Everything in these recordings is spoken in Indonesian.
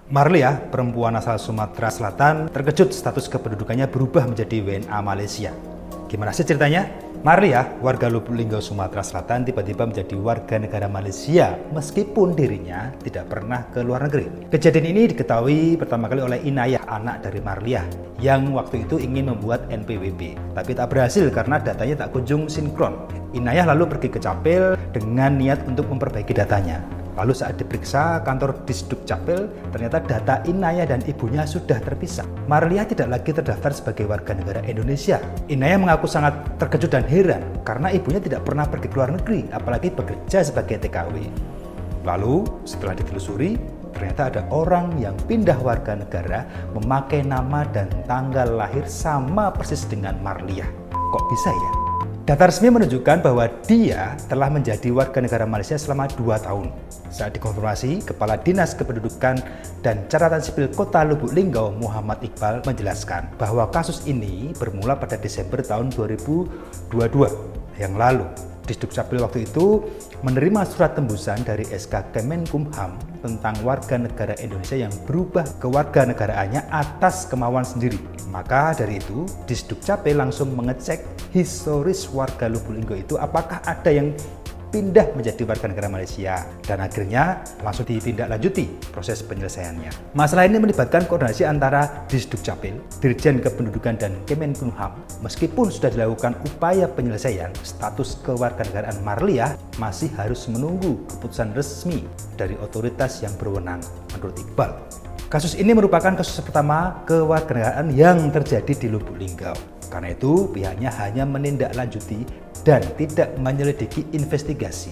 Marlia, perempuan asal Sumatera Selatan, terkejut status kependudukannya berubah menjadi WNA Malaysia. Gimana sih ceritanya? Marlia, warga Lubuk Linggau, Sumatera Selatan, tiba-tiba menjadi warga negara Malaysia meskipun dirinya tidak pernah ke luar negeri. Kejadian ini diketahui pertama kali oleh Inayah, anak dari Marlia, yang waktu itu ingin membuat NPWP, tapi tak berhasil karena datanya tak kunjung sinkron. Inayah lalu pergi ke Capil dengan niat untuk memperbaiki datanya. Lalu saat diperiksa kantor Disduk Capil, ternyata data Inayah dan ibunya sudah terpisah. Marlia tidak lagi terdaftar sebagai warga negara Indonesia. Inayah mengaku sangat terkejut dan heran karena ibunya tidak pernah pergi ke luar negeri, apalagi bekerja sebagai TKW. Lalu setelah ditelusuri, ternyata ada orang yang pindah warga negara memakai nama dan tanggal lahir sama persis dengan Marlia. Kok bisa ya? Data resmi menunjukkan bahwa dia telah menjadi warga negara Malaysia selama 2 tahun. Saat dikonfirmasi, Kepala Dinas Kependudukan dan Catatan Sipil Kota Lubuk Linggau, Muhammad Iqbal, menjelaskan bahwa kasus ini bermula pada Desember tahun 2022 yang lalu. Disduk Capil waktu itu menerima surat tembusan dari SK Kemenkumham tentang warga negara Indonesia yang berubah ke warga negaraannya atas kemauan sendiri. Maka dari itu, Disduk Capil langsung mengecek historis warga Lubuk Linggau itu apakah ada yang pindah menjadi warga negara Malaysia, dan akhirnya langsung ditindaklanjuti proses penyelesaiannya. Masalah ini melibatkan koordinasi antara Disduk Capil, Dirjen Kependudukan dan Kemenkumham. Meskipun sudah dilakukan upaya penyelesaian, status kewarganegaraan Marlia masih harus menunggu keputusan resmi dari otoritas yang berwenang, menurut Iqbal. Kasus ini merupakan kasus pertama kewarganegaraan yang terjadi di Lubuk Linggau. Karena itu, pihaknya hanya menindaklanjuti dan tidak menyelidiki investigasi.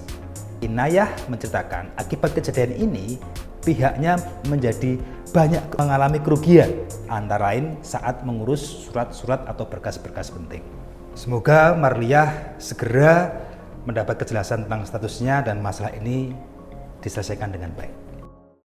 Inayah menceritakan akibat kejadian ini, pihaknya menjadi banyak mengalami kerugian, antara lain saat mengurus surat-surat atau berkas-berkas penting. Semoga Marlia segera mendapat kejelasan tentang statusnya dan masalah ini diselesaikan dengan baik.